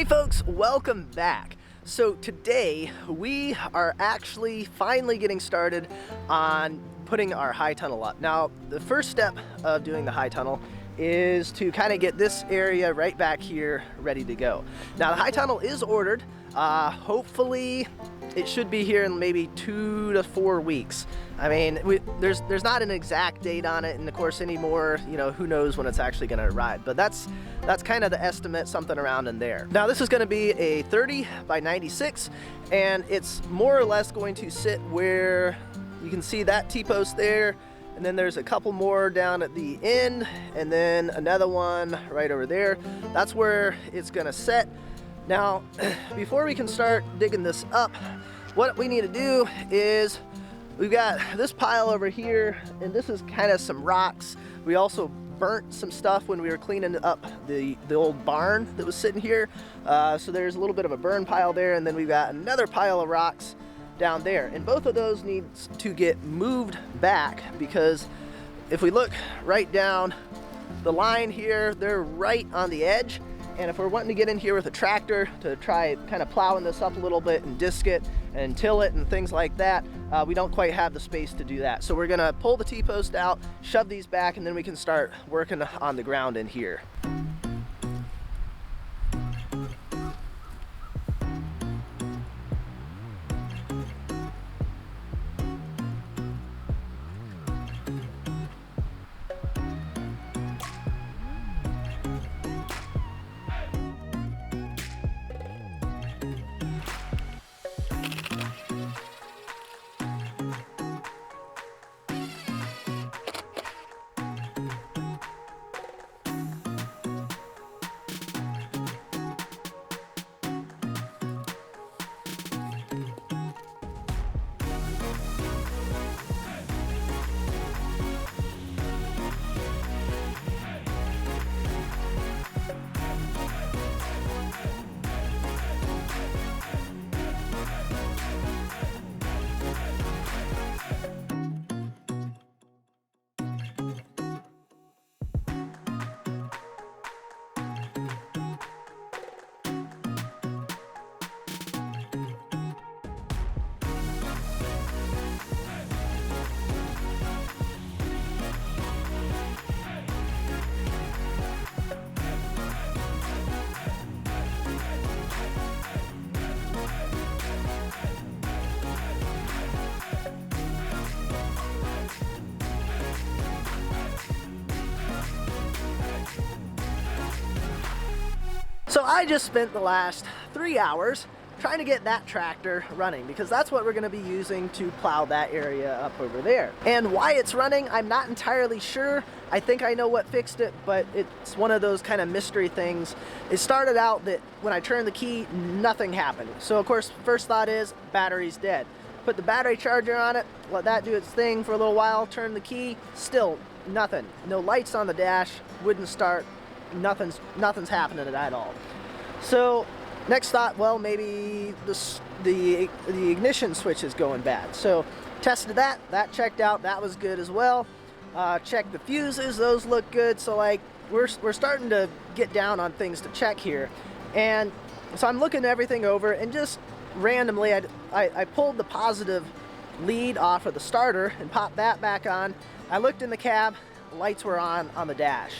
Hey folks, welcome back. So today we are actually finally getting started on putting our high tunnel up. Now the first step of doing the high tunnel is to kind of get this area right back here ready to go. Now the high tunnel is ordered. Hopefully it should be here in maybe 2 to 4 weeks. I mean, there's not an exact date on it, and of course anymore, you know, who knows when it's actually going to arrive. But that's kind of the estimate, something around in there. Now this is going to be a 30 by 96, and it's more or less going to sit where you can see that T-post there, and then there's a couple more down at the end, and then another one right over there. That's where it's going to set. Now, before we can start digging this up, what we need to do is we've got this pile over here, and this is kind of some rocks. We also burnt some stuff when we were cleaning up the old barn that was sitting here. So there's a little bit of a burn pile there, and then we've got another pile of rocks down there. And both of those needs to get moved back, because if we look right down the line here, they're right on the edge. And if we're wanting to get in here with a tractor to try kind of plowing this up a little bit and disc it and till it and things like that, we don't quite have the space to do that. So we're gonna pull the T-post out, shove these back, and then we can start working on the ground in here. So I just spent the last 3 hours trying to get that tractor running, because that's what we're going to be using to plow that area up over there. And why it's running, I'm not entirely sure. I think I know what fixed it, but it's one of those kind of mystery things. It started out that when I turned the key, nothing happened. So of course, first thought is battery's dead. Put the battery charger on it, let that do its thing for a little while, turn the key, still nothing. No lights on the dash, wouldn't start. Nothing's happening at all. So next thought, well, maybe the ignition switch is going bad. So tested that checked out, that was good as well. Checked the fuses, those look good. So like we're starting to get down on things to check here. And so I'm looking everything over, and just randomly I pulled the positive lead off of the starter and popped that back on. I looked in the cab, lights were on the dash.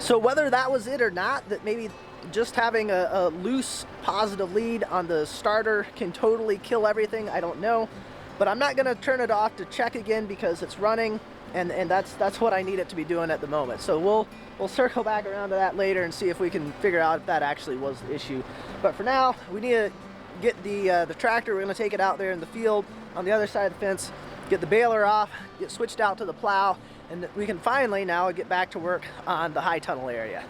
So whether that was it or not, that maybe just having a loose positive lead on the starter can totally kill everything, I don't know. But I'm not gonna turn it off to check again, because it's running, and that's what I need it to be doing at the moment. So we'll circle back around to that later and see if we can figure out if that actually was the issue. But for now, we need to get the tractor. We're gonna take it out there in the field on the other side of the fence, get the baler off, get switched out to the plow, and we can finally now get back to work on the high tunnel area.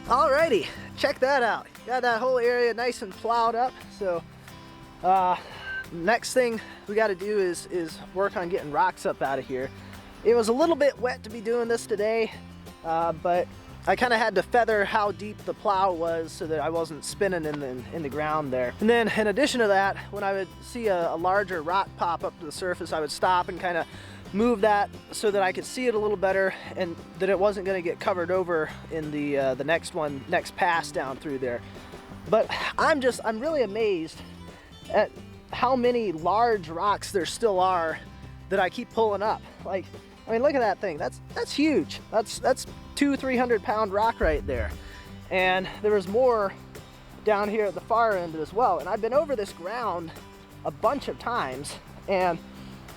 Alrighty, check that out. Got that whole area nice and plowed up. So next thing we got to do is work on getting rocks up out of here. It was a little bit wet to be doing this today, but I kind of had to feather how deep the plow was so that I wasn't spinning in the ground there. And then in addition to that, when I would see a larger rock pop up to the surface, I would stop and kind of move that so that I could see it a little better and that it wasn't going to get covered over in the next pass down through there. But I'm really amazed at how many large rocks there still are that I keep pulling up. Like, I mean, look at that thing. That's huge. That's 200-300 pound rock right there. And there was more down here at the far end as well. And I've been over this ground a bunch of times, and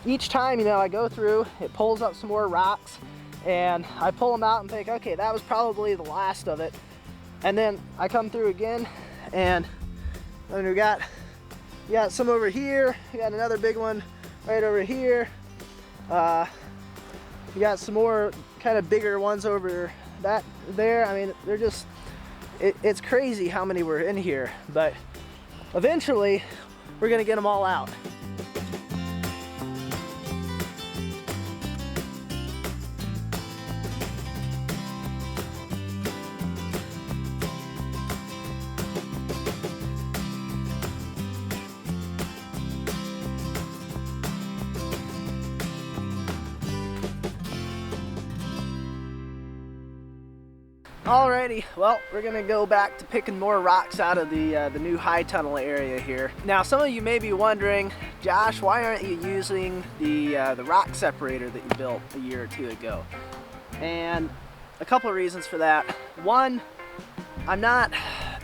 each time, you know, I go through, it pulls up some more rocks, and I pull them out and think, okay, that was probably the last of it. And then I come through again, and then we got some over here. We got another big one right over here. We got some more kind of bigger ones over there. I mean, they're just, it's crazy how many were in here, but eventually we're gonna get them all out. Alrighty, well, we're gonna go back to picking more rocks out of the new high tunnel area here. Now, some of you may be wondering, Josh, why aren't you using the rock separator that you built a year or two ago? And a couple of reasons for that. One,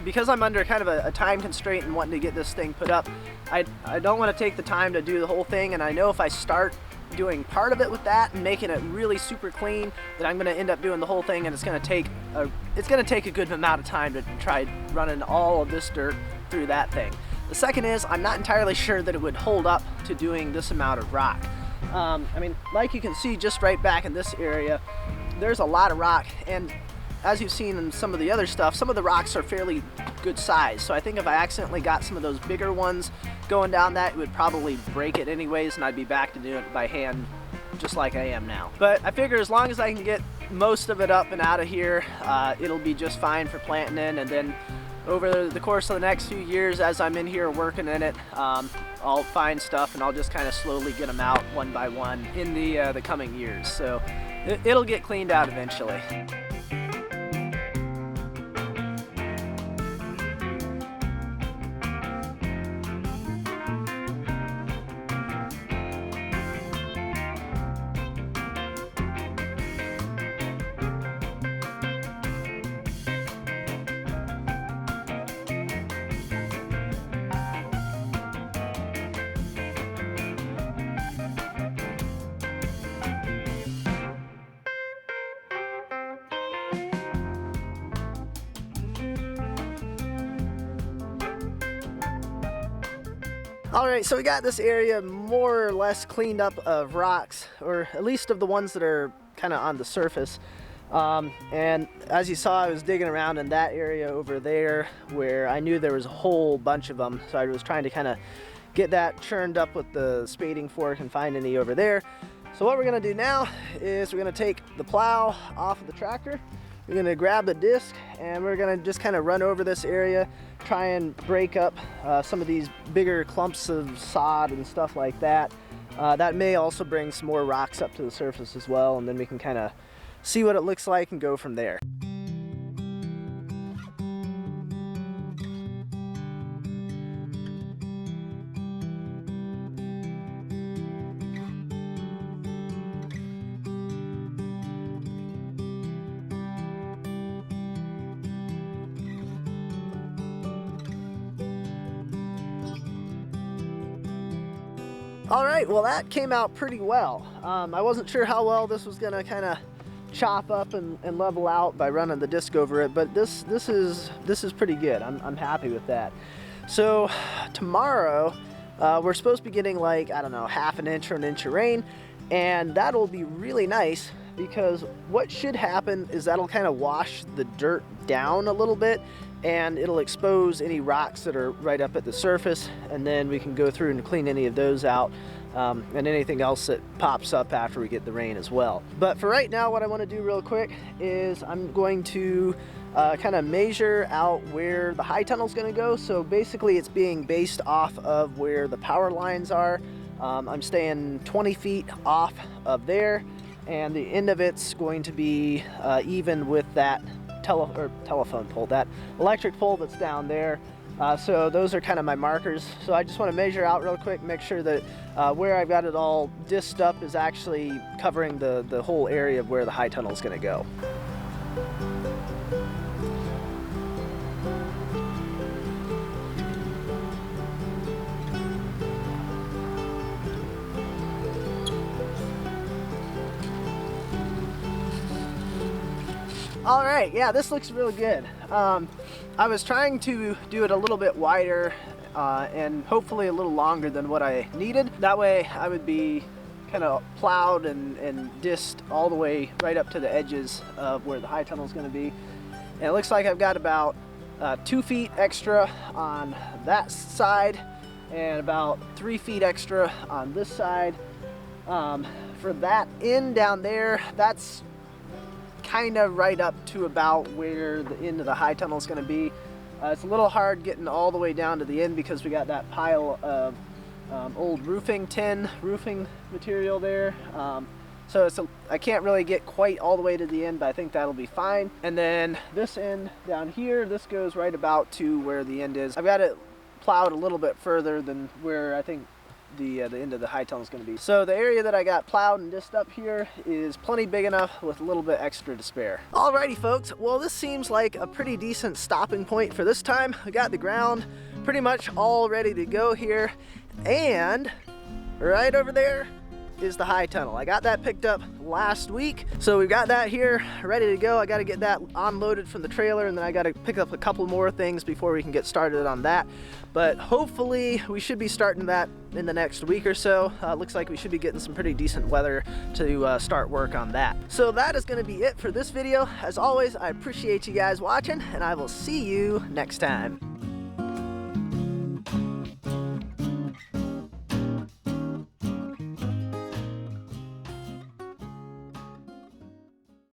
because I'm under kind of a time constraint and wanting to get this thing put up, I don't want to take the time to do the whole thing, and I know if I start doing part of it with that and making it really super clean, that I'm going to end up doing the whole thing, and it's going to take a good amount of time to try running all of this dirt through that thing. The second is, I'm not entirely sure that it would hold up to doing this amount of rock. I mean, like you can see just right back in this area, there's a lot of rock, and as you've seen in some of the other stuff, some of the rocks are fairly good size. So I think if I accidentally got some of those bigger ones going down that, it would probably break it anyways, and I'd be back to doing it by hand just like I am now. But I figure as long as I can get most of it up and out of here, it'll be just fine for planting in. And then over the course of the next few years, as I'm in here working in it, I'll find stuff and I'll just kind of slowly get them out one by one in the coming years. So it'll get cleaned out eventually. Alright, so we got this area more or less cleaned up of rocks, or at least of the ones that are kind of on the surface. And as you saw, I was digging around in that area over there where I knew there was a whole bunch of them. So I was trying to kind of get that churned up with the spading fork and find any over there. So what we're going to do now is we're going to take the plow off of the tractor. We're going to grab the disc and we're going to just kind of run over this area, try and break up some of these bigger clumps of sod and stuff like that. That may also bring some more rocks up to the surface as well, and then we can kind of see what it looks like and go from there. Alright, well that came out pretty well. I wasn't sure how well this was going to kind of chop up and level out by running the disc over it, but this is pretty good. I'm happy with that. So tomorrow we're supposed to be getting, like, I don't know, half an inch or an inch of rain, and that'll be really nice because what should happen is that'll kind of wash the dirt down a little bit, and it'll expose any rocks that are right up at the surface, and then we can go through and clean any of those out, and anything else that pops up after we get the rain as well. But for right now, what I want to do real quick is I'm going to kind of measure out where the high tunnel is going to go. So basically it's being based off of where the power lines are. I'm staying 20 feet off of there, and the end of it's going to be even with that telephone pole, that electric pole that's down there. So those are kind of my markers. So I just want to measure out real quick, make sure that where I've got it all disced up is actually covering the whole area of where the high tunnel is going to go. All right, yeah, this looks really good. I was trying to do it a little bit wider and hopefully a little longer than what I needed. That way I would be kind of plowed and disced all the way right up to the edges of where the high tunnel is going to be. And it looks like I've got about 2 feet extra on that side and about 3 feet extra on this side. For that end down there, that's kind of right up to about where the end of the high tunnel is going to be. It's a little hard getting all the way down to the end because we got that pile of old roofing material there. So I can't really get quite all the way to the end, but I think that'll be fine. And then this end down here, this goes right about to where the end is. I've got it plowed a little bit further than where I think the end of the high tunnel is going to be. So the area that I got plowed and disced up here is plenty big enough with a little bit extra to spare. Alrighty folks, well this seems like a pretty decent stopping point for this time. I got the ground pretty much all ready to go here, and right over there is the high tunnel. I got that picked up last week, so we've got that here ready to go. I got to get that unloaded from the trailer, and then I got to pick up a couple more things before we can get started on that. But hopefully we should be starting that in the next week or so. Looks like we should be getting some pretty decent weather to start work on that. So that is going to be it for this video. As always, I appreciate you guys watching, and I will see you next time.